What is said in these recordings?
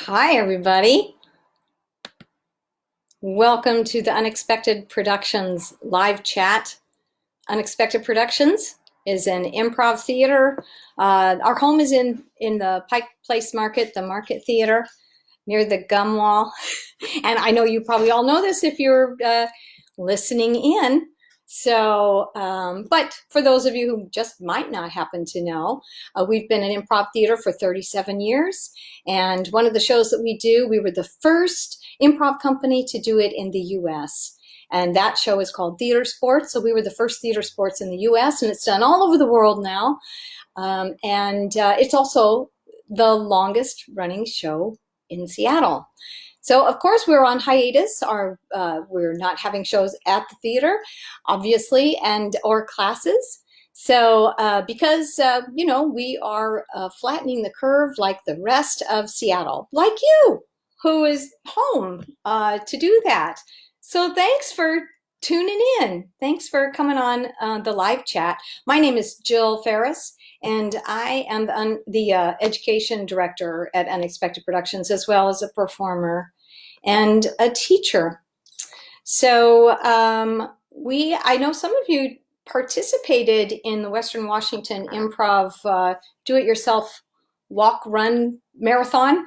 Hi, everybody. Welcome to the Unexpected Productions live chat. Unexpected Productions is an improv theater. Our home is in the Pike Place Market, the Market Theater, near the gum wall. And I know you probably all know this if you're listening in. So, but for those of you who just might not happen to know, we've been in improv theater for 37 years. And one of the shows that we were the first improv company to do it in the US. And that show is called Theater Sports. So we were the first theater sports in the US, and it's done all over the world now. It's also the longest running show in Seattle. So of course we're on hiatus. We're not having shows at the theater, obviously, or classes. So because we are flattening the curve like the rest of Seattle, like you, who is home to do that. So thanks for tuning in. Thanks for coming on the live chat. My name is Jill Farris, and I am the education director at Unexpected Productions, as well as a performer and a teacher. So I know some of you participated in the Western Washington Improv do-it-yourself walk-run marathon.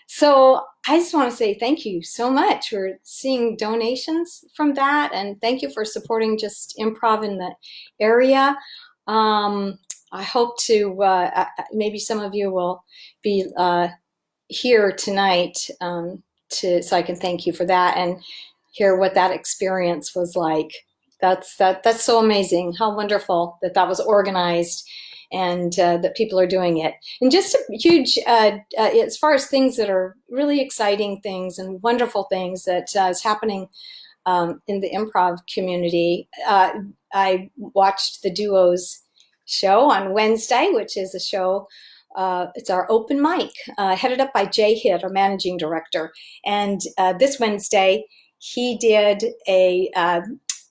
So I just want to say thank you so much. We're seeing donations from that, and thank you for supporting just improv in the area. I hope to, maybe some of you will be here tonight so I can thank you for that and hear what that experience was like. That's so amazing. How wonderful that was organized and that people are doing it. And just a huge, as far as things that are really exciting things and wonderful things that is happening in the improv community, I watched the Duos show on Wednesday, which is a show, it's our open mic, headed up by Jay Hitt, our managing director. And this Wednesday, he did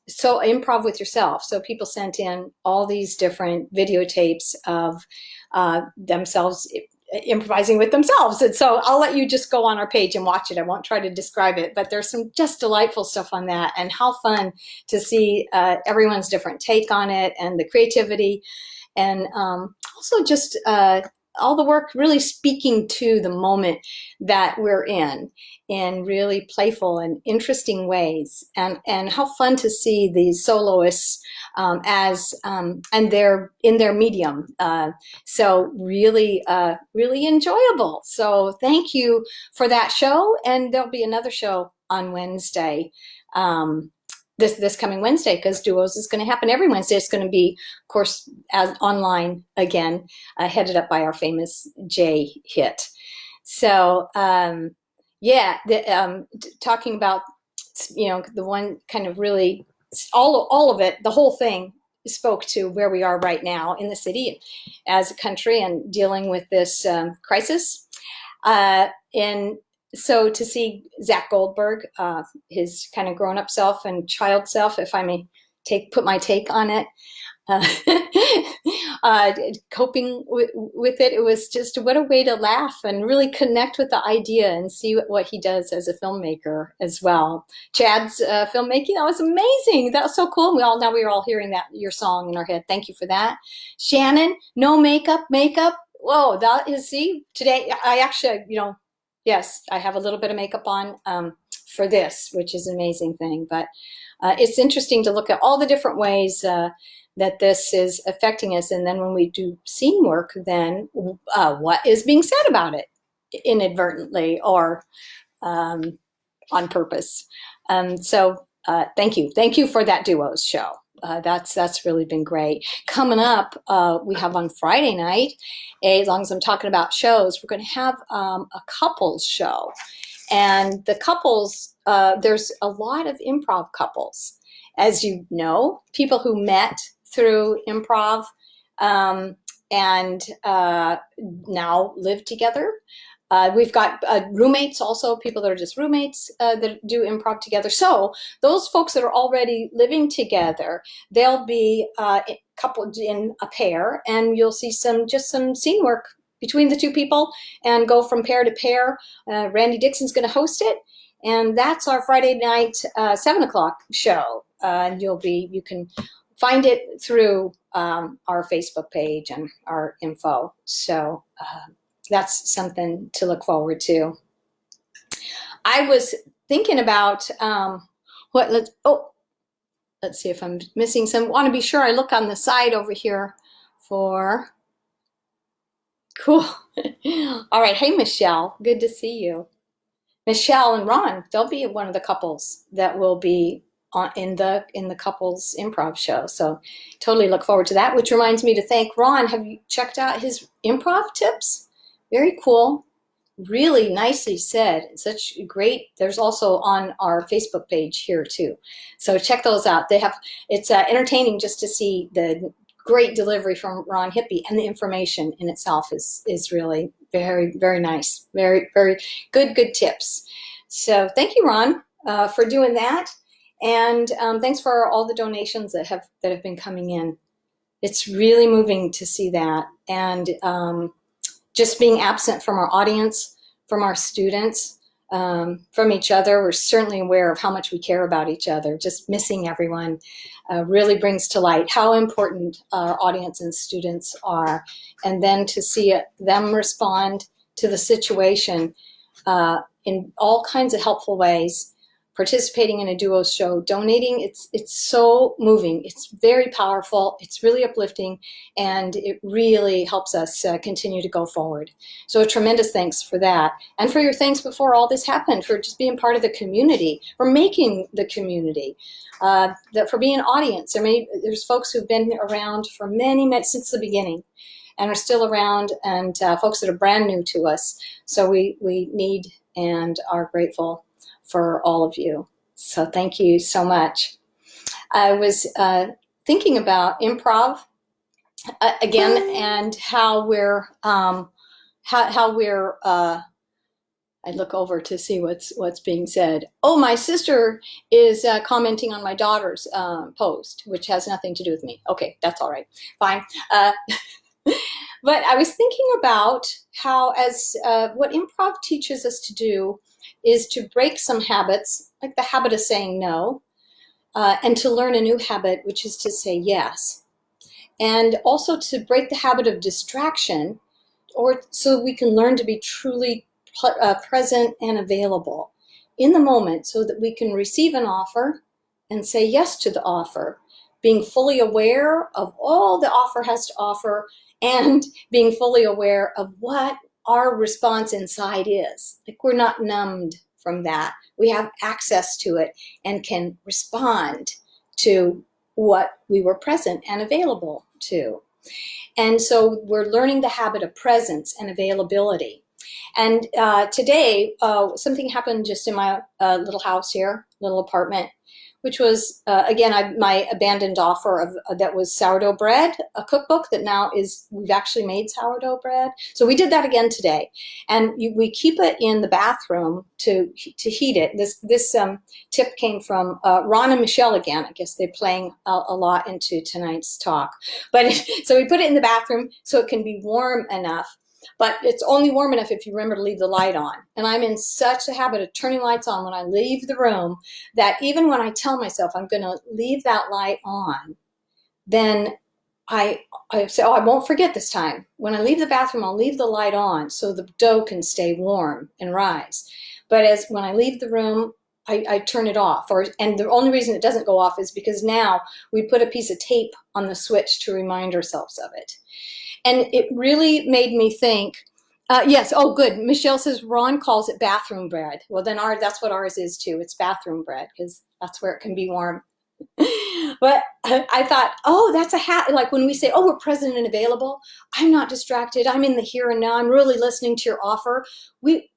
so improv with yourself. So people sent in all these different videotapes of themselves improvising with themselves. And so I'll let you just go on our page and watch it. I won't try to describe it, but there's some just delightful stuff on that, and how fun to see everyone's different take on it and the creativity. And also just all the work really speaking to the moment that we're in really playful and interesting ways, and how fun to see these soloists and they're in their medium. So really enjoyable. So thank you for that show, and there'll be another show on Wednesday. This coming Wednesday, because Duos is going to happen every Wednesday. It's going to be, of course, as online again, headed up by our famous Jay Hitt. So talking about the one kind of really all of it, the whole thing spoke to where we are right now in the city as a country and dealing with this crisis. So to see Zach Goldberg, his kind of grown-up self and child self, if I may put my take on it, coping with it, it was just what a way to laugh and really connect with the idea and see what he does as a filmmaker as well. Chad's filmmaking, that was amazing. That was so cool. We are all hearing your song in our head. Thank you for that. Shannon, no makeup. Whoa, that is, see, today I actually, yes, I have a little bit of makeup on for this, which is an amazing thing. But it's interesting to look at all the different ways that this is affecting us. And then when we do scene work, then what is being said about it inadvertently or on purpose. So thank you. Thank you for that Duos show. That's really been great. Coming up, we have on Friday night, as long as I'm talking about shows, we're going to have a couples show. And the couples, there's a lot of improv couples. As you know, people who met through improv and now live together. We've got roommates also, people that are just roommates that do improv together. So those folks that are already living together, they'll be coupled in a pair, and you'll see some scene work between the two people and go from pair to pair. Randy Dixon's going to host it, and that's our Friday night 7 o'clock show. And you can find it through our Facebook page and our info. So that's something to look forward to. I was thinking about let's see if I'm missing some. Want to be sure I look on the side over here for, cool. All right, hey Michelle, good to see you. Michelle and Ron, they'll be one of the couples that will be in the couples improv show. So totally look forward to that, which reminds me to thank Ron. Have you checked out his improv tips? Very cool. Really nicely said. Such great. There's also on our Facebook page here too. So check those out. It's entertaining just to see the great delivery from Ron Hippie, and the information in itself is really very, very nice. Very, very good tips. So thank you, Ron, for doing that. And thanks for all the donations that have been coming in. It's really moving to see that. And just being absent from our audience, from our students, from each other. We're certainly aware of how much we care about each other. Just missing everyone really brings to light how important our audience and students are. And then to see them respond to the situation in all kinds of helpful ways, participating in a duo show, donating, it's so moving. It's very powerful. It's really uplifting, and it really helps us continue to go forward. So a tremendous thanks for that. And for your thanks before all this happened, for just being part of the community, for making the community, for being an audience. There's folks who've been around for many, since the beginning, and are still around, and folks that are brand new to us. So we need and are grateful for all of you. So thank you so much. I was thinking about improv again, and how we're I look over to see what's being said. Oh, my sister is commenting on my daughter's post, which has nothing to do with me. Okay, that's all right, fine. But I was thinking about how, as what improv teaches us to do is to break some habits, like the habit of saying no, and to learn a new habit, which is to say yes. And also to break the habit of distraction, or so we can learn to be truly present and available in the moment, so that we can receive an offer and say yes to the offer, being fully aware of all the offer has to offer, and being fully aware of what our response inside is. Like, we're not numbed from that. We have access to it and can respond to what we were present and available to. And so we're learning the habit of presence and availability. And today, something happened just in my little house here, little apartment, which was, again, my abandoned offer of that was sourdough bread, a cookbook that now we've actually made sourdough bread. So we did that again today. And we keep it in the bathroom to heat it. This tip came from Ron and Michelle again. I guess they're playing a lot into tonight's talk. But so we put it in the bathroom so it can be warm enough. But it's only warm enough if you remember to leave the light on. And I'm in such a habit of turning lights on when I leave the room that even when I tell myself I'm going to leave that light on, then I say, oh, I won't forget this time. When I leave the bathroom, I'll leave the light on so the dough can stay warm and rise. But when I leave the room, I turn it off. And the only reason it doesn't go off is because now we put a piece of tape on the switch to remind ourselves of it. And it really made me think, yes, oh good, Michelle says Ron calls it bathroom bread. Well then that's what ours is too, it's bathroom bread, because that's where it can be warm. But I thought, oh, that's like when we say, oh, we're present and available, I'm not distracted, I'm in the here and now, I'm really listening to your offer. We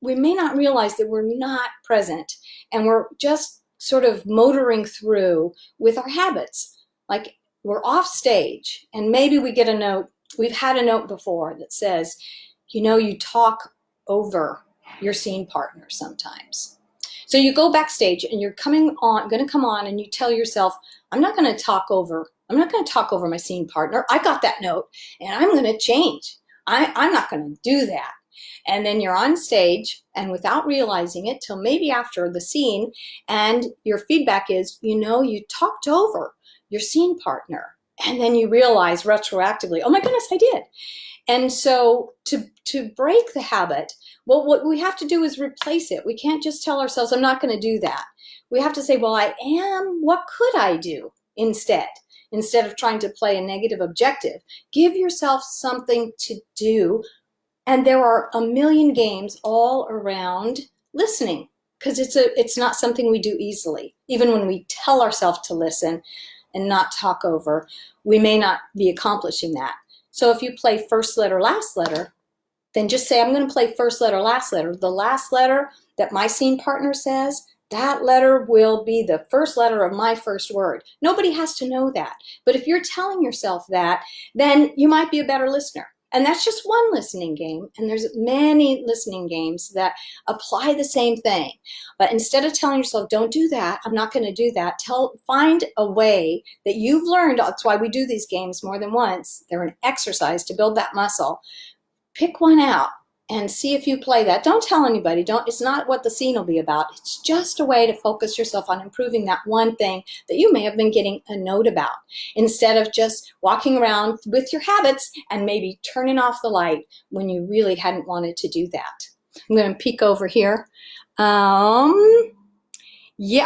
may not realize that we're not present, and we're just sort of motoring through with our habits. Like, we're off stage, and maybe we get a note. We've had a note before that says, you talk over your scene partner sometimes. So you go backstage and you're going to come on, and you tell yourself, I'm not going to talk over my scene partner. I got that note, and I'm going to change. I'm not going to do that. And then you're on stage, and without realizing it till maybe after the scene, and your feedback is, you talked over your scene partner. And then you realize retroactively, oh my goodness, I did. And so to break the habit, well, what we have to do is replace it. We can't just tell ourselves, I'm not going to do that. We have to say, well, I am. What could I do instead? Instead of trying to play a negative objective, give yourself something to do. And there are a million games all around listening, because it's not something we do easily. Even when we tell ourselves to listen and not talk over, we may not be accomplishing that. So if you play first letter, last letter, then just say, I'm going to play first letter, last letter. The last letter that my scene partner says, that letter will be the first letter of my first word. Nobody has to know that. But if you're telling yourself that, then you might be a better listener. And that's just one listening game. And there's many listening games that apply the same thing. But instead of telling yourself, don't do that, I'm not going to do that, find a way that you've learned. That's why we do these games more than once. They're an exercise to build that muscle. Pick one out and see if you play that. Don't tell anybody. It's not what the scene will be about. It's just a way to focus yourself on improving that one thing that you may have been getting a note about, instead of just walking around with your habits and maybe turning off the light when you really hadn't wanted to do that. I'm going to peek over here. Yeah.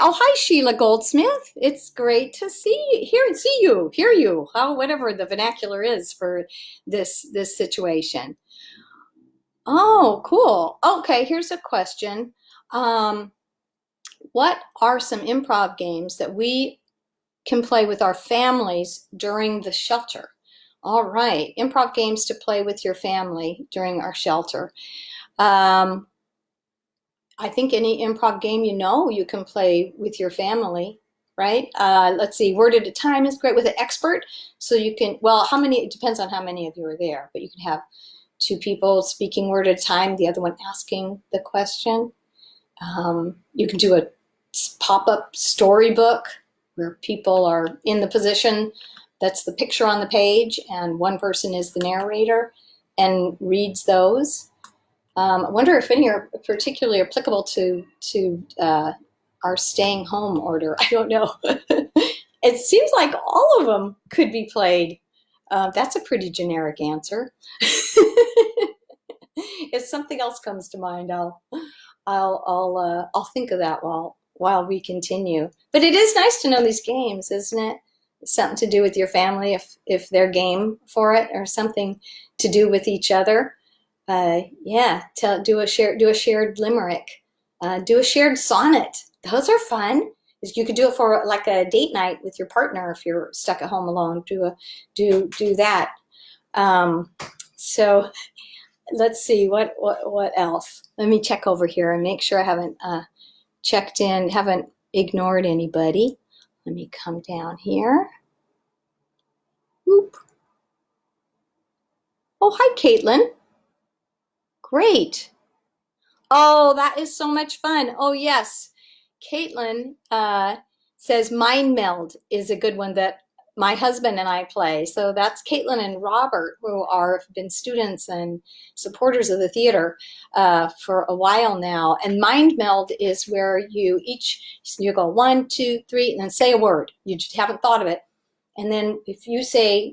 Oh, hi, Sheila Goldsmith. It's great to see you, hear you, whatever the vernacular is for this situation. Oh, cool. Okay, here's a question. What are some improv games that we can play with our families during the shelter? All right, improv games to play with your family during our shelter. I think any improv game you can play with your family, right? Let's see, word at a time is great with an expert. So you can, well, it depends on how many of you are there, but you can have two people speaking word at a time, the other one asking the question. You can do a pop-up storybook where people are in the position that's the picture on the page, and one person is the narrator and reads those. I wonder if any are particularly applicable to our staying home order. I don't know. It seems like all of them could be played. That's a pretty generic answer. If something else comes to mind, I'll think of that while we continue. But it is nice to know these games, isn't it? Something to do with your family if they're game for it, or something to do with each other. Yeah, do a shared limerick, do a shared sonnet. Those are fun. You could do it for like a date night with your partner if you're stuck at home alone. Do that. So let's see what else. Let me check over here and make sure I haven't checked in, haven't ignored anybody. Let me come down here. Whoop. Oh, hi, Caitlin. Great. Oh, that is so much fun. Oh, yes. Caitlin says Mind Meld is a good one that my husband and I play. So that's Caitlin and Robert, who have been students and supporters of the theater for a while now. And Mind Meld is where you go 1, 2, 3, and then say a word. You just haven't thought of it. And then if you say,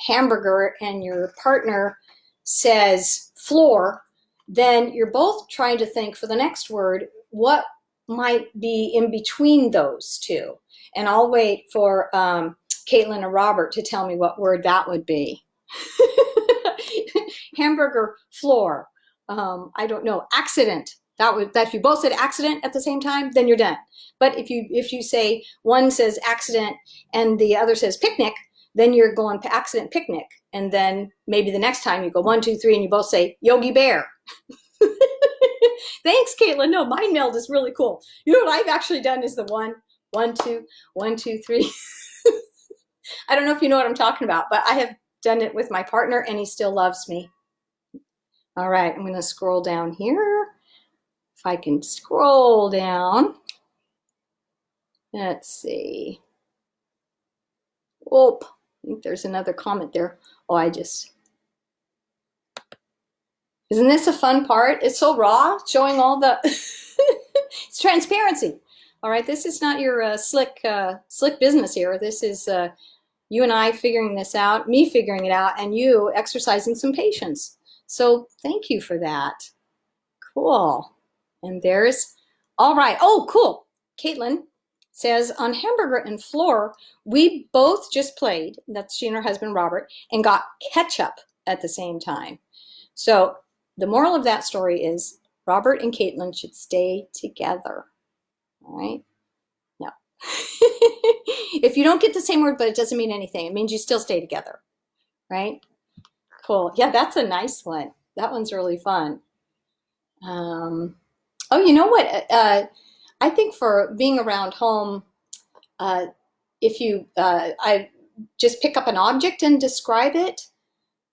hamburger, and your partner says floor, then you're both trying to think for the next word, what might be in between those two. And I'll wait for Caitlin or Robert to tell me what word that would be. Hamburger, floor. I don't know. Accident. That if you both said accident at the same time, then you're done. But if you say one says accident and the other says picnic, then you're going accident, picnic. And then maybe the next time you go 1, 2, 3, and you both say Yogi Bear. Thanks, Caitlin. No, Mind Meld is really cool. You know what I've actually done is the 1, 1, 2, 1, 2, 3. I don't know if you know what I'm talking about, but I have done it with my partner, and he still loves me. All right, I'm going to scroll down here. If I can scroll down. Let's see. Whoop. I think there's another comment there. Oh, Isn't this a fun part? It's so raw, showing all the it's transparency. All right, this is not your slick business here. This is you and I figuring this out, me figuring it out, and you exercising some patience. So thank you for that. Cool. And there's, all right. Oh, cool. Caitlin says, on Hamburger and Floor, we both just played, that's she and her husband Robert, and got ketchup at the same time. So the moral of that story is Robert and Caitlin should stay together. All right? No. If you don't get the same word, but it doesn't mean anything, it means you still stay together. Right? Cool. Yeah, that's a nice one. That one's really fun. Oh, you know what? I think for being around home, if you, I just pick up an object and describe it,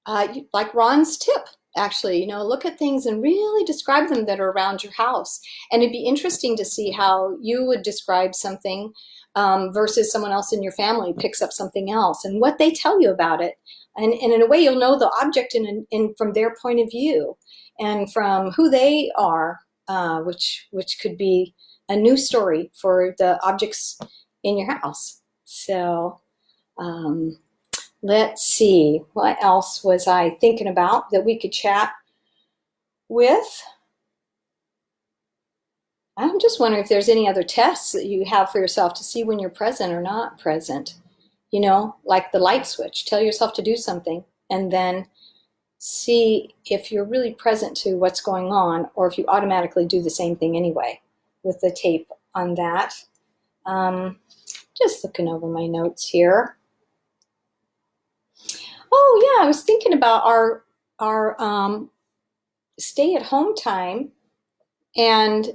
like Ron's tip, actually, look at things and really describe them that are around your house. And it'd be interesting to see how you would describe something versus someone else in your family picks up something else and what they tell you about it. And in a way, you'll know the object in from their point of view and from who they are, which could be a new story for the objects in your house. So let's see, what else was I thinking about that we could chat with? I'm just wondering if there's any other tests that you have for yourself to see when you're present or not present. Like the light switch. Tell yourself to do something and then see if you're really present to what's going on or if you automatically do the same thing anyway with the tape on that. Just looking over my notes here. Oh yeah, I was thinking about our stay-at-home time and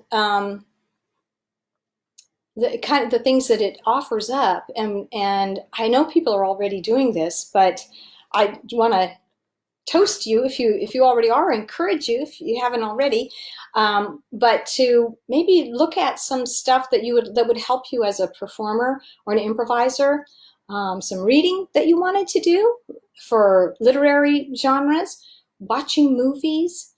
the kind of the things that it offers up. And I know people are already doing this, but I want to toast you if you already are, encourage you if you haven't already, but to maybe look at some stuff that would help you as a performer or an improviser, some reading that you wanted to do for literary genres, watching movies.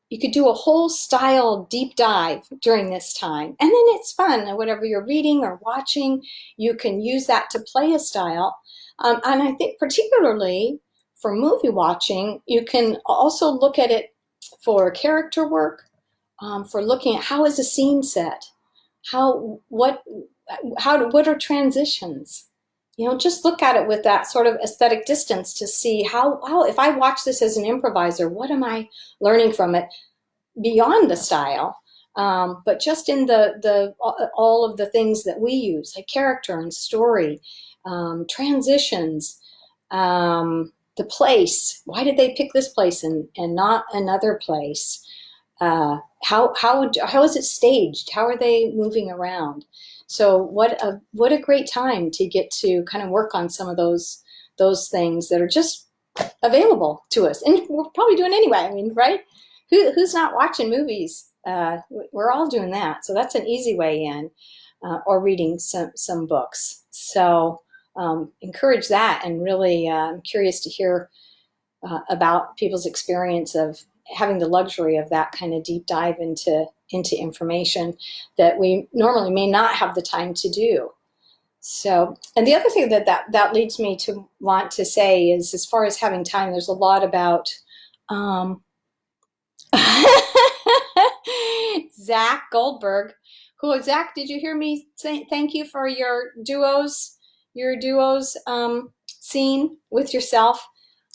You could do a whole style deep dive during this time. And then it's fun. Whatever you're reading or watching, you can use that to play a style. And I think particularly for movie watching, you can also look at for character work, for looking at how is a scene set, what are transitions. Just look at it with that sort of aesthetic distance to see how if I watch this as an improviser, what am I learning from it beyond the style, but just in the all of the things that we use, like character and story, transitions, the place. Why did they pick this place and not another place? How is it staged? How are they moving around? So what a great time to get to kind of work on some of those things that are just available to us, and we're probably doing anyway. I mean, right? Who's not watching movies? We're all doing that, so that's an easy way in, or reading some books. So encourage that, and really I'm curious to hear about people's experience of having the luxury of that kind of deep dive into information that we normally may not have the time to do. So, and the other thing that leads me to want to say is, as far as having time, there's a lot about Zach Goldberg, Zach, did you hear me say thank you for your duos scene with yourself?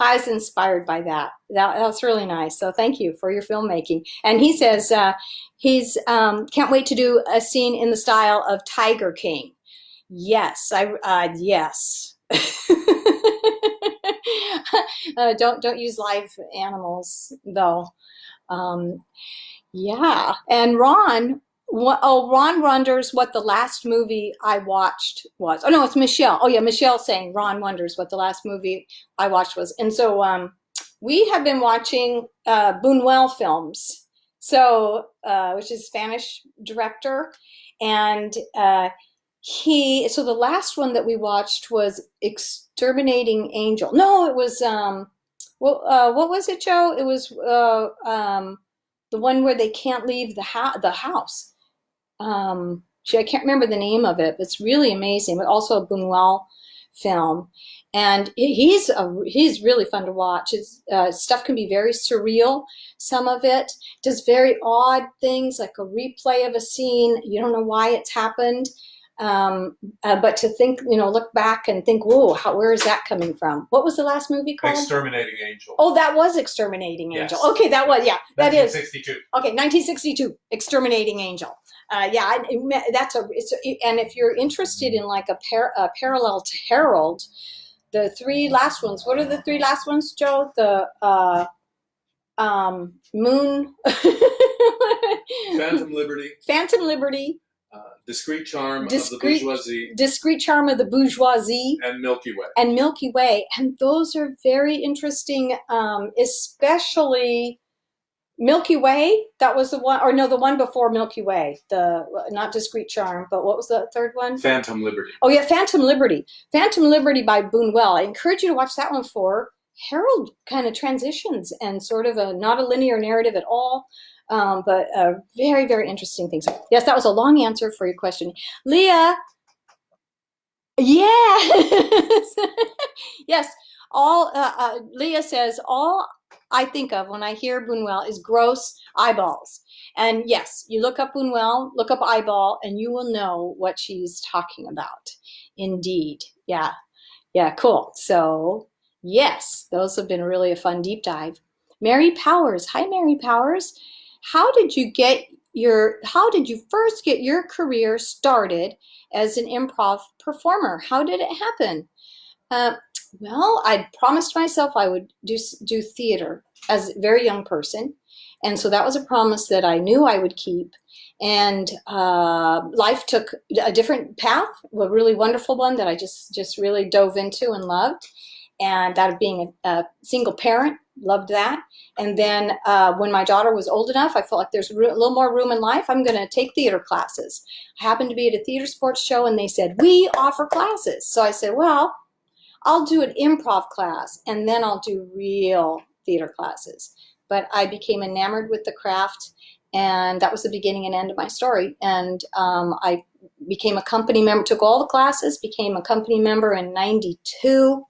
I was inspired by that. That's really nice. So thank you for your filmmaking. And he says he's can't wait to do a scene in the style of Tiger King. Yes, yes. Don't use live animals though. Yeah, and Ron wonders what the last movie I watched was. Oh no, it's Michelle. Oh yeah, Michelle's saying Ron wonders what the last movie I watched was. And so we have been watching Buñuel films, so which is Spanish director, and so the last one that we watched was Exterminating Angel. No, it was Well, what was it, Joe? It was the one where they can't leave the house. Gee, I can't remember the name of it, but it's really amazing. But also a Buñuel film, and he's really fun to watch. His stuff can be very surreal. Some of it does very odd things, like a replay of a scene. You don't know why it's happened, but to think, look back and think, whoa, where is that coming from? What was the last movie called? Exterminating Angel. Oh, that was Exterminating Angel. Yes. Okay, that was, yeah, that is 1962. Okay, 1962, Exterminating Angel. Yeah, and if you're interested in like a parallel to Harold, the three last ones. What are the three last ones, Joe? The Moon, Phantom Liberty. Phantom Liberty. Discreet Charm of the Bourgeoisie. Discreet Charm of the Bourgeoisie. And Milky Way. And Milky Way. And those are very interesting, especially Milky Way. That was the one, or no, the one before Milky Way. Not Discreet Charm, but what was the third one? Phantom Liberty. Oh, yeah, Phantom Liberty. Phantom Liberty by Buñuel. I encourage you to watch that one for Harold kind of transitions and sort of not a linear narrative at all. But very, very interesting things. Yes, that was a long answer for your question. Leah, yes. Yes, Leah says, all I think of when I hear Buñuel is gross eyeballs. And yes, you look up Buñuel, look up eyeball, and you will know what she's talking about. Indeed. Yeah. Yeah, cool. So, yes, those have been really a fun deep dive. Mary Powers. Hi, Mary Powers. How did you first get your career started as an improv performer? How did it happen? Well, I promised myself I would do theater as a very young person. And so that was a promise that I knew I would keep. And life took a different path, a really wonderful one that I just really dove into and loved. And that of being a single parent, loved that. And then when my daughter was old enough, I felt like there's a little more room in life. I'm going to take theater classes. I happened to be at a theater sports show, and they said, we offer classes. So I said, well, I'll do an improv class, and then I'll do real theater classes. But I became enamored with the craft, and that was the beginning and end of my story. And I became a company member, took all the classes, became a company member in '92.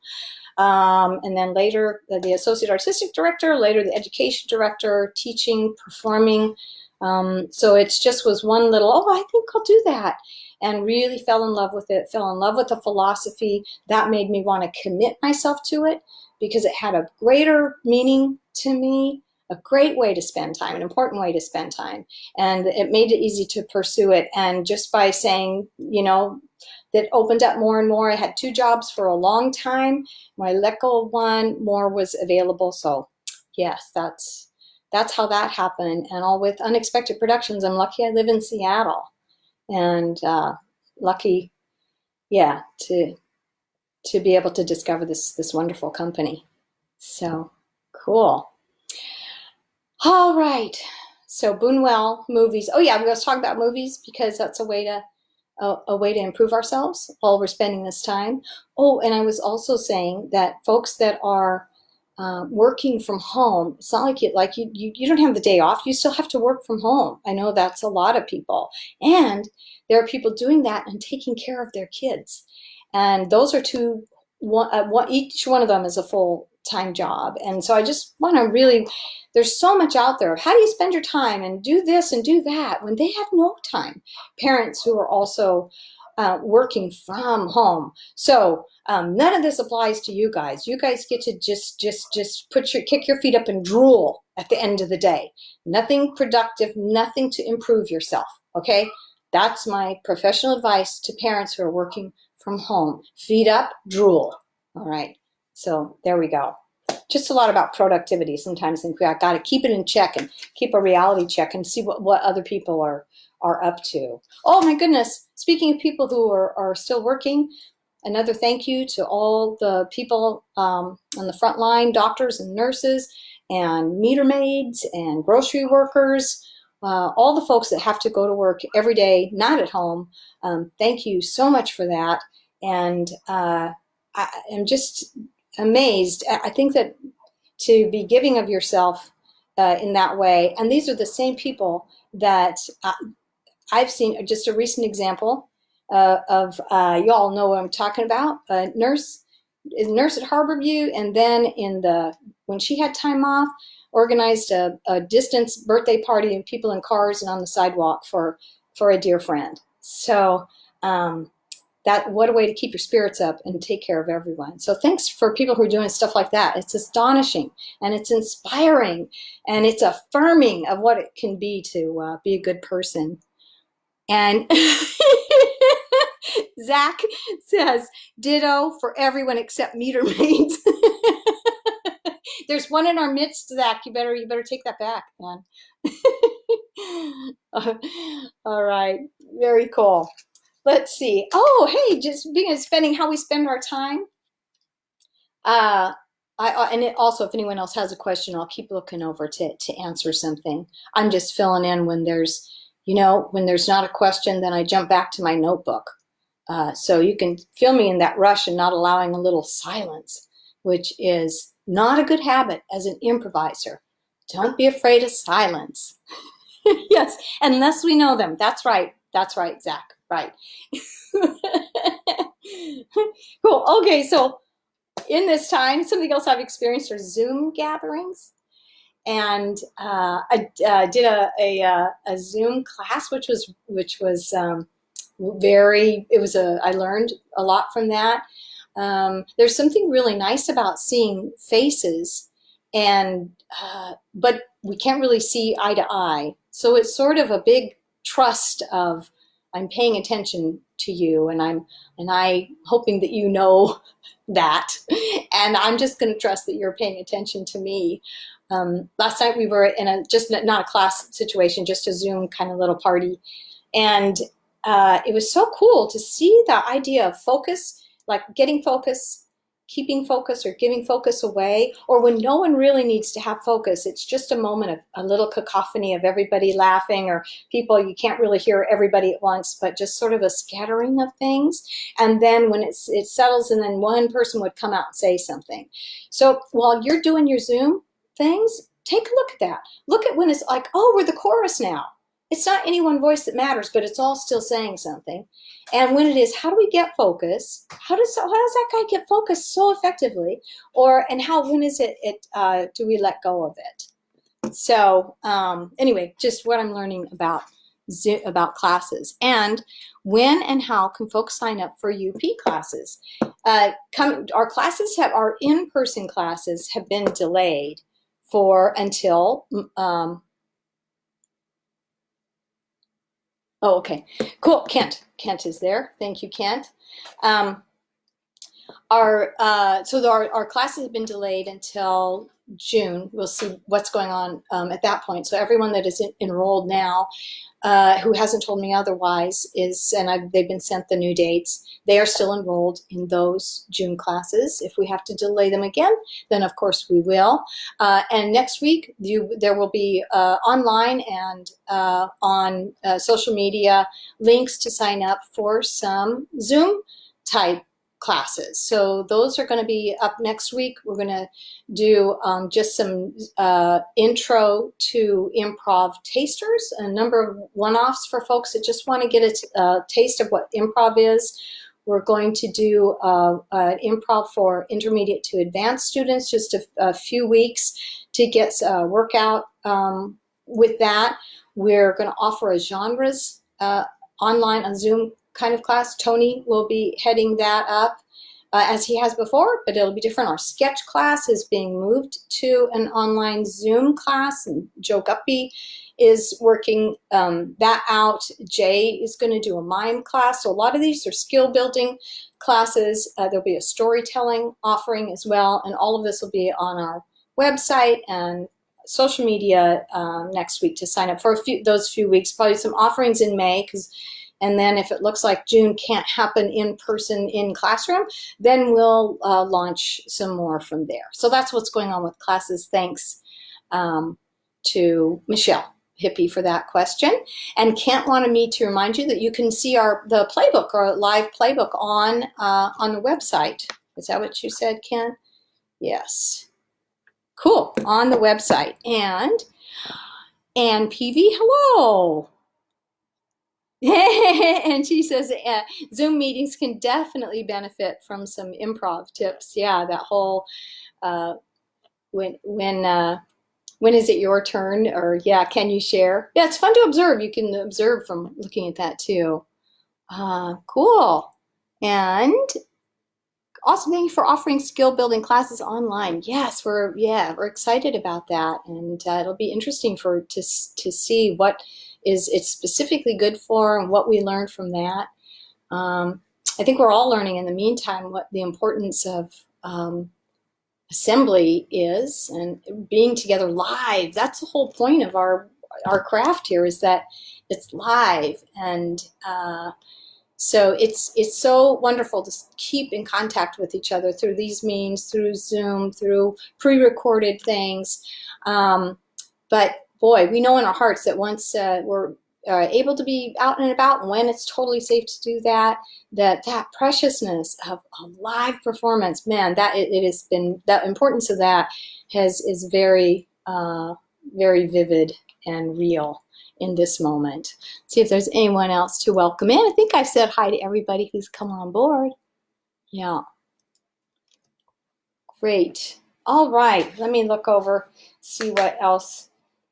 And then later the associate artistic director, later the education director, teaching, performing. So it just was one little, I think I'll do that. And really fell in love with it, fell in love with the philosophy. That made me want to commit myself to it because it had a greater meaning to me, a great way to spend time, an important way to spend time. And it made it easy to pursue it. And just by saying, that opened up more and more. I had 2 jobs for a long time. When I let go of one, more was available. So yes, that's how that happened. And all with Unexpected Productions. I'm lucky I live in Seattle, and lucky, to be able to discover this wonderful company. So cool. All right. So Buñuel, movies. Oh yeah, I'm going to talk about movies because that's a way to improve ourselves while we're spending this time. Oh, and I was also saying that folks that are working from home, it's not like you don't have the day off. You still have to work from home. I know that's a lot of people. And there are people doing that and taking care of their kids. And those are each one of them is a full-time job. And so I just want to really, there's so much out there. How do you spend your time and do this and do that when they have no time? Parents who are also working from home. So none of this applies to you guys. You guys get to just kick your feet up and drool at the end of the day. Nothing productive, nothing to improve yourself. Okay? That's my professional advice to parents who are working from home. Feet up, drool. All right. So there we go. Just a lot about productivity. Sometimes I think we got to keep it in check and keep a reality check and see what other people are up to. Oh my goodness. Speaking of people who are still working, another thank you to all the people on the front line, doctors and nurses and meter maids and grocery workers, all the folks that have to go to work every day, not at home. Thank you so much for that. And I am just amazed. I think that to be giving of yourself in that way. And these are the same people that I've seen. Just a recent example of you all know what I'm talking about. A nurse at Harborview, and then when she had time off, organized a distance birthday party and people in cars and on the sidewalk for a dear friend. So what a way to keep your spirits up and take care of everyone. So thanks for people who are doing stuff like that. It's astonishing and it's inspiring and it's affirming of what it can be to be a good person. And Zach says, ditto for everyone except meter maids. There's one in our midst, Zach. You better take that back, man. All right, very cool. Let's see. Oh, hey, just spending how we spend our time. Also, if anyone else has a question, I'll keep looking over to answer something. I'm just filling in when there's not a question, then I jump back to my notebook. So you can feel me in that rush and not allowing a little silence, which is not a good habit as an improviser. Don't be afraid of silence. Yes, unless we know them. That's right, Zach. Right. Cool. Okay, so in this time, something else I've experienced are Zoom gatherings. And I did a Zoom class, which was I learned a lot from that. There's something really nice about seeing faces, but we can't really see eye to eye. So it's sort of a big trust of I'm paying attention to you, and I'm hoping that you know that, and I'm just going to trust that you're paying attention to me. Last night we were in not a class situation, just a Zoom kind of little party, and it was so cool to see the idea of focus, like getting focus, keeping focus, or giving focus away, or when no one really needs to have focus. It's just a moment of a little cacophony of everybody laughing, or people, you can't really hear everybody at once, but just sort of a scattering of things. And then when it settles, and then one person would come out and say something. So while you're doing your Zoom things, take a look at that. Look at when it's like, oh, we're the chorus now. It's not any one voice that matters, but it's all still saying something. And when it is, how do we get focus? How does that guy get focused so effectively? When is it do we let go of it? So anyway, just what I'm learning about classes, and when and how can folks sign up for UP classes? Our in-person classes have been delayed until. Oh, okay, cool. Kent is there. Thank you, Kent. Our classes have been delayed until June. We'll see what's going on at that point. So everyone that is enrolled now, who hasn't told me otherwise, they've been sent the new dates. They are still enrolled in those June classes. If we have to delay them again, then of course we will. And next week there will be online and on social media links to sign up for some Zoom type classes. So those are going to be up next week. We're going to do just some intro to improv tasters, a number of one-offs for folks that just want to get a taste of what improv is. We're going to do improv for intermediate to advanced students, just a few weeks to get workout with that. We're going to offer a genres online on Zoom kind of class. Tony will be heading that up as he has before, but it'll be different. Our sketch class is being moved to an online Zoom class, and Joe Guppy is working that out. Jay is going to do a mime class. So a lot of these are skill building classes. There'll be a storytelling offering as well, and all of this will be on our website and social media next week to sign up for those few weeks. Probably some offerings in May, and then if it looks like June can't happen in person in classroom, then we'll launch some more from there. So that's what's going on with classes. Thanks to Michelle Hippie for that question. And Kent wanted me to remind you that you can see the playbook, or live playbook on the website. Is that what you said, Kent? Yes. Cool. On the website. And PV, hello. And she says Zoom meetings can definitely benefit from some improv tips. Yeah, that whole when is it your turn? Or yeah, can you share? Yeah, it's fun to observe. You can observe from looking at that too. Cool. And also, thank you for offering skill building classes online. Yes, we're excited about that, and it'll be interesting to see what is it's specifically good for and what we learned from that. I think we're all learning in the meantime what the importance of assembly is and being together live. That's the whole point of our craft here, is that it's live, and so it's so wonderful to keep in contact with each other through these means, through Zoom, through pre-recorded things. But boy, we know in our hearts that once we're able to be out and about, and when it's totally safe to do that, that preciousness of a live performance, man, that it has been, the importance of that is very, very vivid and real in this moment. See if there's anyone else to welcome in. I think I said hi to everybody who's come on board. Yeah. Great. All right. Let me look over, see what else.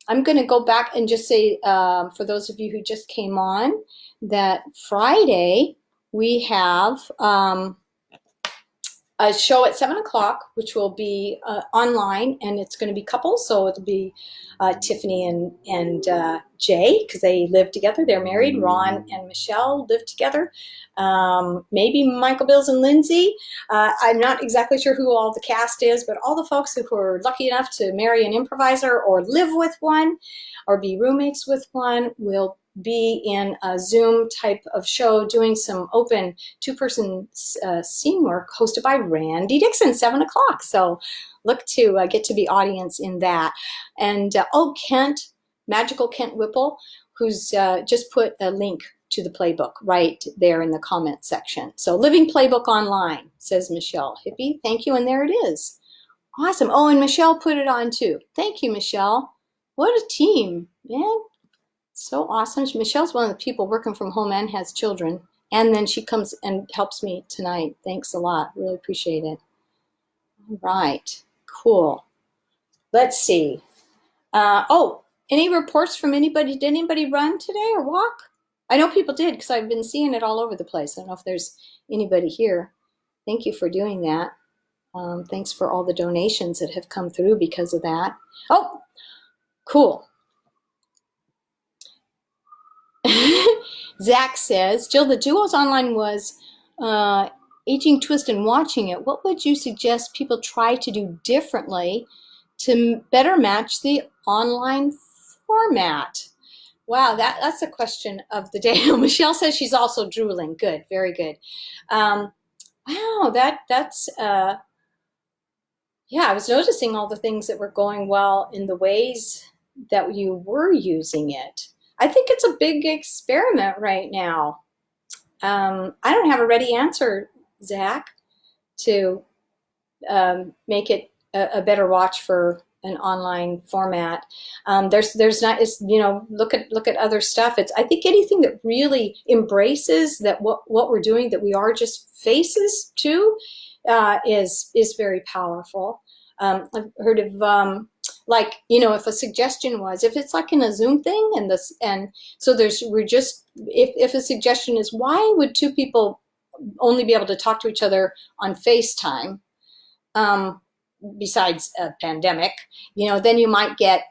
I'm going to go back and just say, for those of you who just came on, that Friday we have a show at 7 o'clock, which will be online, and it's going to be couples. So it'll be Tiffany and Jay, because they live together. They're married. Ron and Michelle live together. Maybe Michael, Bills, and Lindsay. I'm not exactly sure who all the cast is, but all the folks who are lucky enough to marry an improviser or live with one or be roommates with one will be in a Zoom type of show doing some open two-person scene work hosted by Randy Dixon, 7 o'clock. So look to get to be audience in that. And Kent, Magical Kent Whipple, who's just put a link to the playbook right there in the comment section. So Living Playbook Online, says Michelle Hippie. Thank you, and there it is. Awesome. Oh, and Michelle put it on too. Thank you, Michelle. What a team, man. So awesome. Michelle's one of the people working from home and has children. And then she comes and helps me tonight. Thanks a lot. Really appreciate it. All right. Cool. Let's see. Any reports from anybody? Did anybody run today or walk? I know people did, because I've been seeing it all over the place. I don't know if there's anybody here. Thank you for doing that. Thanks for all the donations that have come through because of that. Oh, cool. Zach says, Jill, the duos online was aging twist and watching it. What would you suggest people try to do differently to better match the online format? Wow, that's a question of the day. Michelle says she's also drooling. Good, very good. Wow, that's yeah, I was noticing all the things that were going well in the ways that you were using it. I think it's a big experiment right now. I don't have a ready answer, Zach, to make it a better watch for an online format. There's not, it's, look at other stuff. I think anything that really embraces that what we're doing, that we are just faces to, is very powerful. I've heard of if a suggestion was, if it's like in a Zoom thing, if a suggestion is, why would two people only be able to talk to each other on FaceTime, besides a pandemic, then you might get,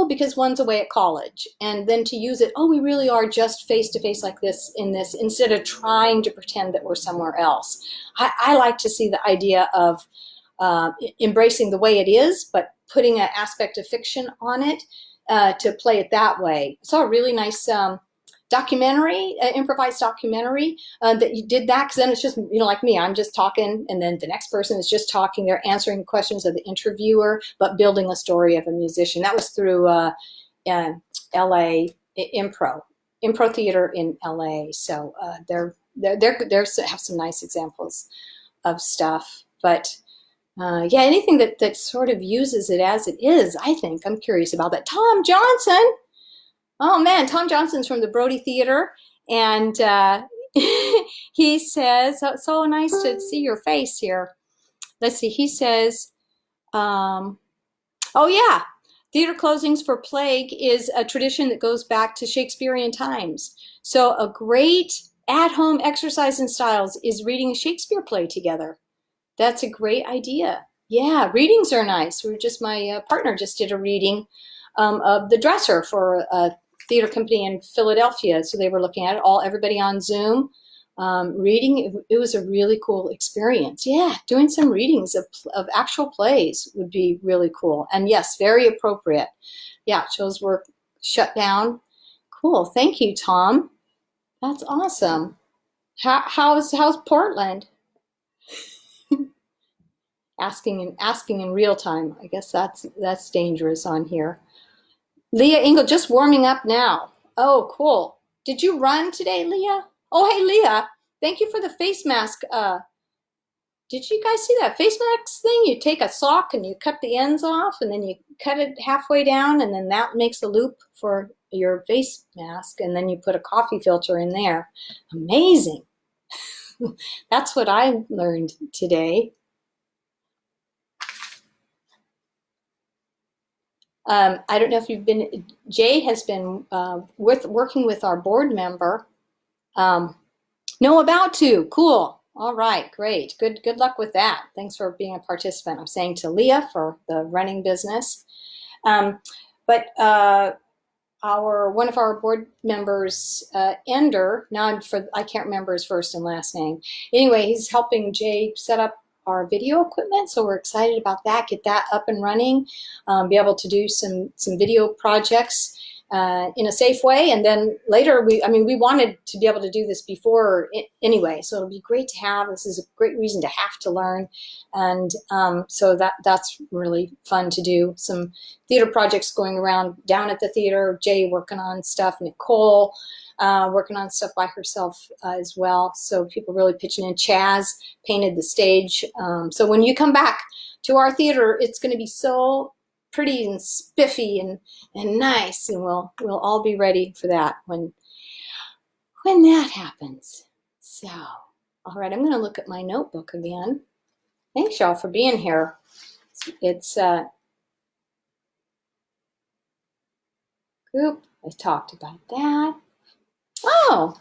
because one's away at college, and then to use it, we really are just face to face like this in this, instead of trying to pretend that we're somewhere else. I like to see the idea of embracing the way it is, but putting an aspect of fiction on it to play it that way. I saw a really nice documentary, improvised documentary that you did that, because then it's just, like me, I'm just talking, and then the next person is just talking. They're answering questions of the interviewer, but building a story of a musician. That was through LA Improv Theater in LA. So they have some nice examples of stuff, but Yeah, anything that sort of uses it as it is, I think. I'm curious about that. Tom Johnson. Oh man, Tom Johnson's from the Brody Theater, and he says, so nice to see your face here. Let's see, he says, oh yeah, theater closings for plague is a tradition that goes back to Shakespearean times. So a great at-home exercise in styles is reading a Shakespeare play together. That's a great idea. Yeah, readings are nice. My partner just did a reading of The Dresser for a theater company in Philadelphia. So they were looking at it, everybody on Zoom, reading. It was a really cool experience. Yeah, doing some readings of actual plays would be really cool. And yes, very appropriate. Yeah, shows were shut down. Cool. Thank you, Tom. That's awesome. How's Portland? Asking in real time. I guess that's dangerous on here. Leah Engel, just warming up now. Oh, cool. Did you run today, Leah? Oh, hey, Leah. Thank you for the face mask. Did you guys see that face mask thing? You take a sock and you cut the ends off, and then you cut it halfway down, and then that makes a loop for your face mask, and then you put a coffee filter in there. Amazing. That's what I learned today. I don't know if you've been, Jay has been working with our board member. No, about to. Cool. All right, great. Good luck with that. Thanks for being a participant. I'm saying to Leah for the running business. But one of our board members, Ender, I can't remember his first and last name. Anyway, he's helping Jay set up our video equipment, so we're excited about that. Get that up and running, be able to do some video projects in a safe way, and then later we wanted to be able to do this before anyway, so it'll be great to have. This is a great reason to have to learn, and so that's really fun to do. Some theater projects going around down at the theater. Jay working on stuff, Nicole working on stuff by herself as well. So people really pitching in. Chaz painted the stage. So when you come back to our theater, it's going to be so pretty and spiffy and nice, and we'll all be ready for that when that happens. So, all right, I'm going to look at my notebook again. Thanks, y'all, for being here. It's group. I talked about that. Oh,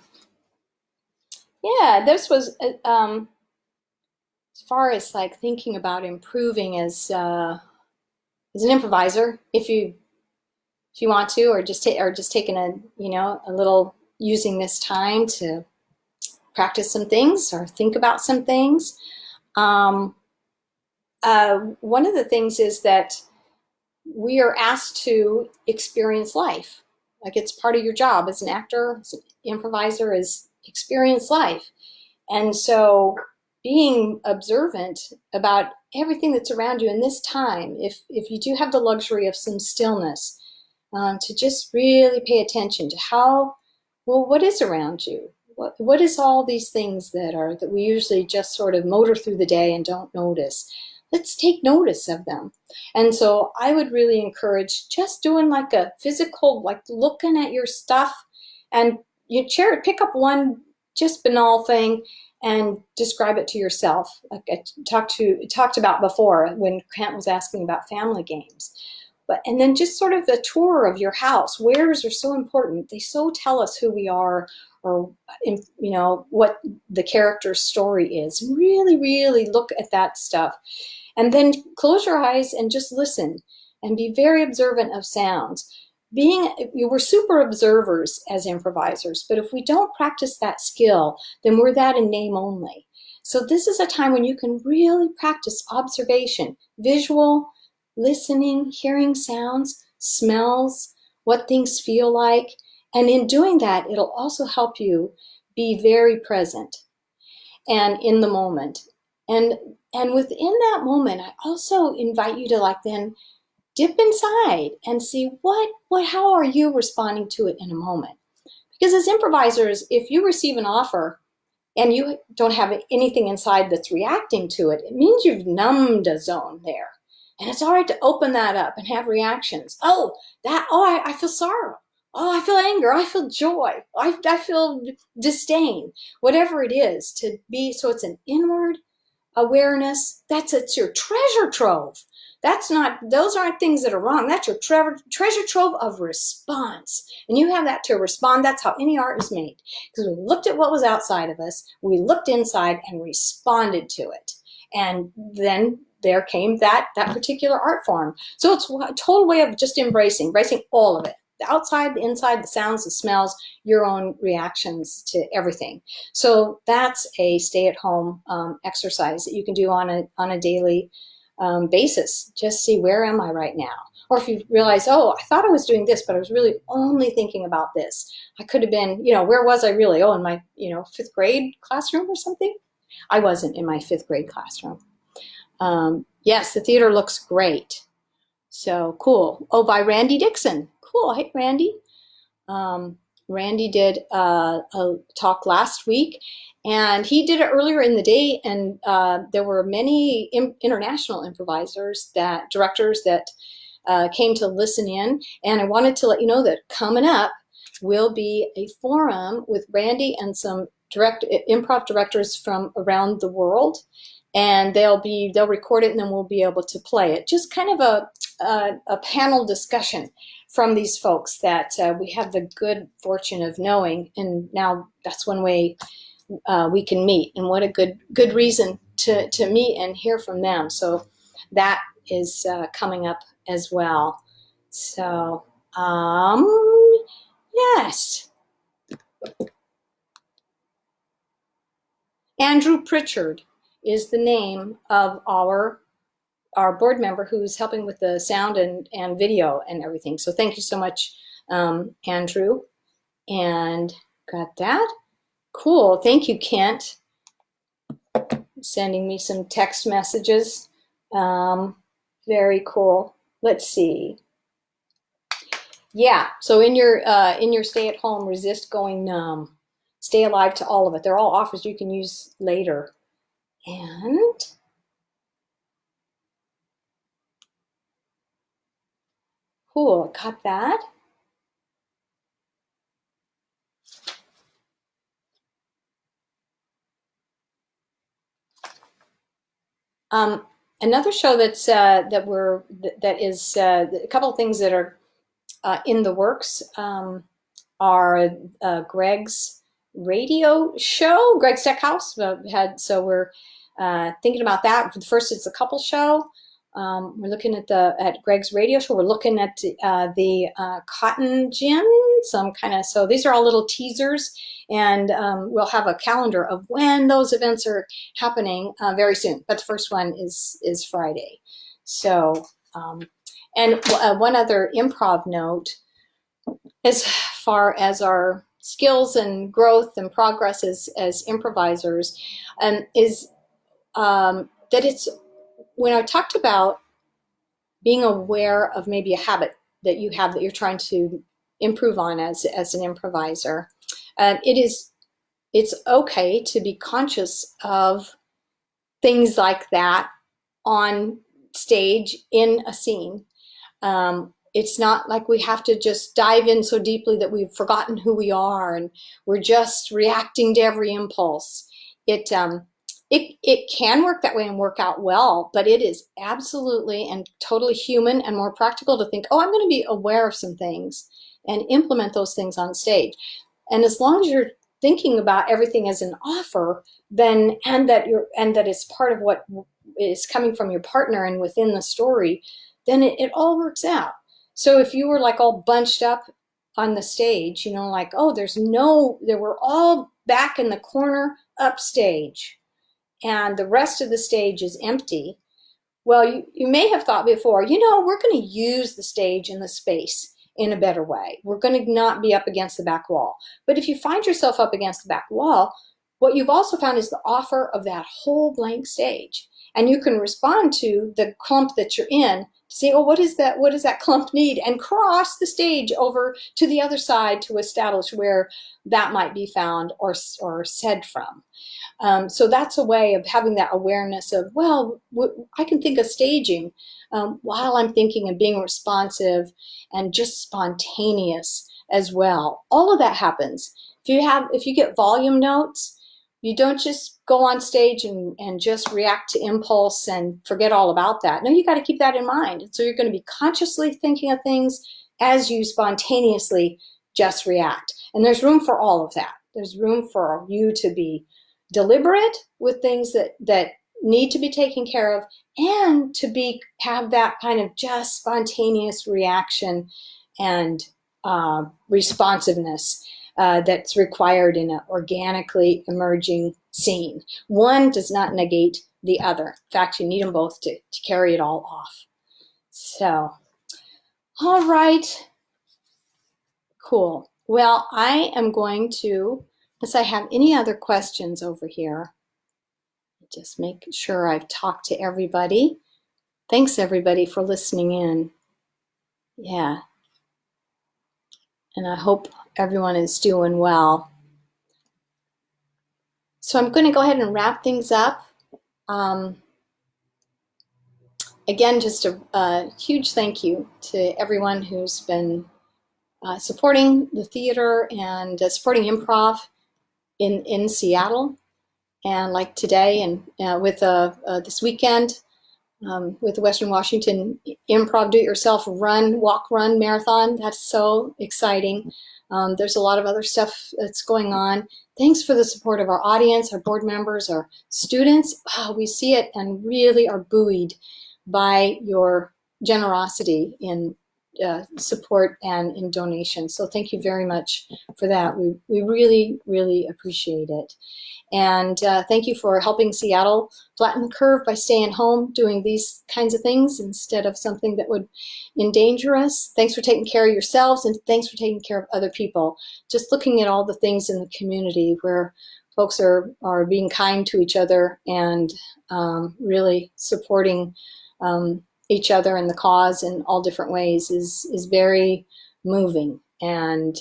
yeah, this was as far as like thinking about improving as an improviser, if you want to, or just taking a little, using this time to practice some things or think about some things. One of the things is that we are asked to experience life. Like, it's part of your job as an actor, as an improviser, is experience life. And so being observant about everything that's around you in this time, if you do have the luxury of some stillness, to just really pay attention to what is around you? What is all these things that we usually just sort of motor through the day and don't notice? Let's take notice of them. And so I would really encourage just doing like a physical, like looking at your stuff, and you pick up one just banal thing and describe it to yourself. Like I talked about before when Grant was asking about family games. And then just sort of a tour of your house. Wheres are so important. They so tell us who we are, or what the character's story is. Really, really look at that stuff. And then close your eyes and just listen and be very observant of sounds. We're super observers as improvisers, but if we don't practice that skill, then we're that in name only. So this is a time when you can really practice observation, visual, listening, hearing sounds, smells, what things feel like. And in doing that, it'll also help you be very present and in the moment. And within that moment, I also invite you to then dip inside and see how are you responding to it in a moment. Because as improvisers, if you receive an offer and you don't have anything inside that's reacting to it, it means you've numbed a zone there. And it's all right to open that up and have reactions. I feel sorrow. Oh, I feel anger. I feel joy. I feel disdain. Whatever it is to be, so it's an inward awareness. It's your treasure trove. Those aren't things that are wrong. That's your treasure trove of response. And you have that to respond. That's how any art is made. Because we looked at what was outside of us, we looked inside and responded to it. And then there came that particular art form. So it's a total way of just embracing all of it. The outside, the inside, the sounds, the smells, your own reactions to everything. So that's a stay-at-home exercise that you can do on a daily basis. Just see, where am I right now? Or if you realize, I thought I was doing this, but I was really only thinking about this. I could have been, where was I really? In my, 5th grade classroom or something? I wasn't in my 5th grade classroom. Yes, the theater looks great. So cool. By Randy Dixon. Cool. Hey, Randy. Randy did a talk last week, and he did it earlier in the day, and there were many international directors that came to listen in, and I wanted to let you know that coming up will be a forum with Randy and some improv directors from around the world, and they'll record it, and then we'll be able to play it. Just kind of a panel discussion from these folks that we have the good fortune of knowing, and now that's one way we can meet, and what a good reason to meet and hear from them. So that is coming up as well. So yes, Andrew Pritchard is the name of our board member who's helping with the sound and video and everything. So thank you so much, Andrew. And got that? Cool. Thank you, Kent. Sending me some text messages. Very cool. Let's see. Yeah. So in your stay at home, resist going numb. Stay alive to all of it. They're all offers you can use later. And cool, got that. Another show that is a couple of things that are in the works are Greg's radio show. Greg Steckhouse so we're thinking about that. First, it's a couple show. We're looking at Greg's radio show. We're looking at the Cotton Gin, so these are all little teasers, and we'll have a calendar of when those events are happening very soon. But the first one is Friday. So, and one other improv note, as far as our skills and growth and progress as improvisers, is that it's, when I talked about being aware of maybe a habit that you have that you're trying to improve on as an improviser, it's okay to be conscious of things like that on stage in a scene. It's not like we have to just dive in so deeply that we've forgotten who we are and we're just reacting to every impulse. It can work that way and work out well, but it is absolutely and totally human and more practical to think, I'm going to be aware of some things and implement those things on stage. And as long as you're thinking about everything as an offer, then and that it's part of what is coming from your partner and within the story, then it all works out. So if you were like all bunched up on the stage, like, they were all back in the corner upstage, and the rest of the stage is empty. Well, you may have thought before, we're going to use the stage and the space in a better way. We're going to not be up against the back wall. But if you find yourself up against the back wall, what you've also found is the offer of that whole blank stage. And you can respond to the clump that you're in see, oh, what is that? What does that clump need? And cross the stage over to the other side to establish where that might be found or said from. So that's a way of having that awareness of, well, I can think of staging while I'm thinking of being responsive and just spontaneous as well. All of that happens. If you get volume notes, you don't just go on stage and just react to impulse and forget all about that. No, you got to keep that in mind. So you're going to be consciously thinking of things as you spontaneously just react. And there's room for all of that. There's room for you to be deliberate with things that need to be taken care of, and to have that kind of just spontaneous reaction and responsiveness that's required in an organically emerging scene. One does not negate the other. In fact, you need them both to carry it all off. So, all right, cool. Well, I am going to, unless I have any other questions over here, just make sure I've talked to everybody. Thanks everybody for listening in. Yeah. And I hope everyone is doing well. So I'm going to go ahead and wrap things up. Again, just a huge thank you to everyone who's been supporting the theater and supporting improv in Seattle. And like today and with this weekend, with the Western Washington Improv Do-It-Yourself Walk Run Marathon. That's so exciting. There's a lot of other stuff that's going on. Thanks for the support of our audience, our board members, our students. We see it and really are buoyed by your generosity in support and in donations. So thank you very much for that. We really, really appreciate it. And thank you for helping Seattle flatten the curve by staying home, doing these kinds of things instead of something that would endanger us. Thanks for taking care of yourselves, and thanks for taking care of other people. Just looking at all the things in the community where folks are being kind to each other and really supporting each other and the cause in all different ways is very moving, and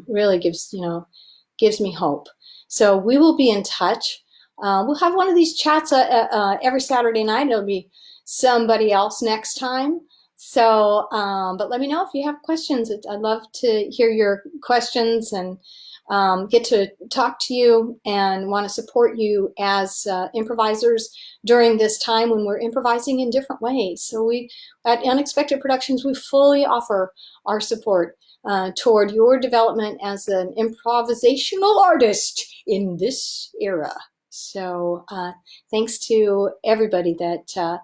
really gives me hope. So we will be in touch. We'll have one of these chats every Saturday night. It'll be somebody else next time. So, but let me know if you have questions. I'd love to hear your questions and get to talk to you and want to support you as improvisers during this time when we're improvising in different ways. So we, at Unexpected Productions, we fully offer our support toward your development as an improvisational artist in this era. So thanks to everybody that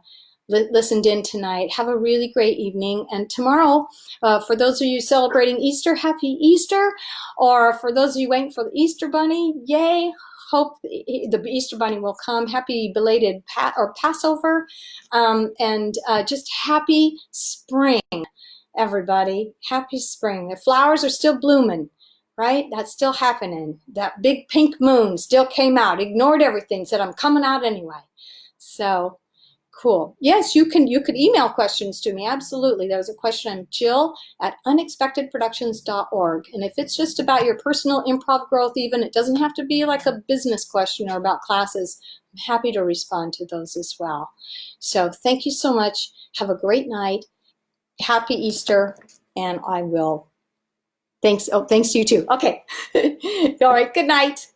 listened in tonight. Have a really great evening. And tomorrow, for those of you celebrating Easter, happy Easter. Or for those of you waiting for the Easter Bunny, yay. Hope the Easter Bunny will come. Happy belated Passover. And just happy spring, everybody. Happy spring. The flowers are still blooming, right? That's still happening. That big pink moon still came out, ignored everything, said, I'm coming out anyway. So cool. Yes, you could email questions to me. Absolutely. That was a question. I'm Jill at unexpectedproductions.org. And if it's just about your personal improv growth, even, it doesn't have to be like a business question or about classes. I'm happy to respond to those as well. So thank you so much. Have a great night. Happy Easter. And I will. Thanks. Oh, thanks to you too. Okay. All right. Good night.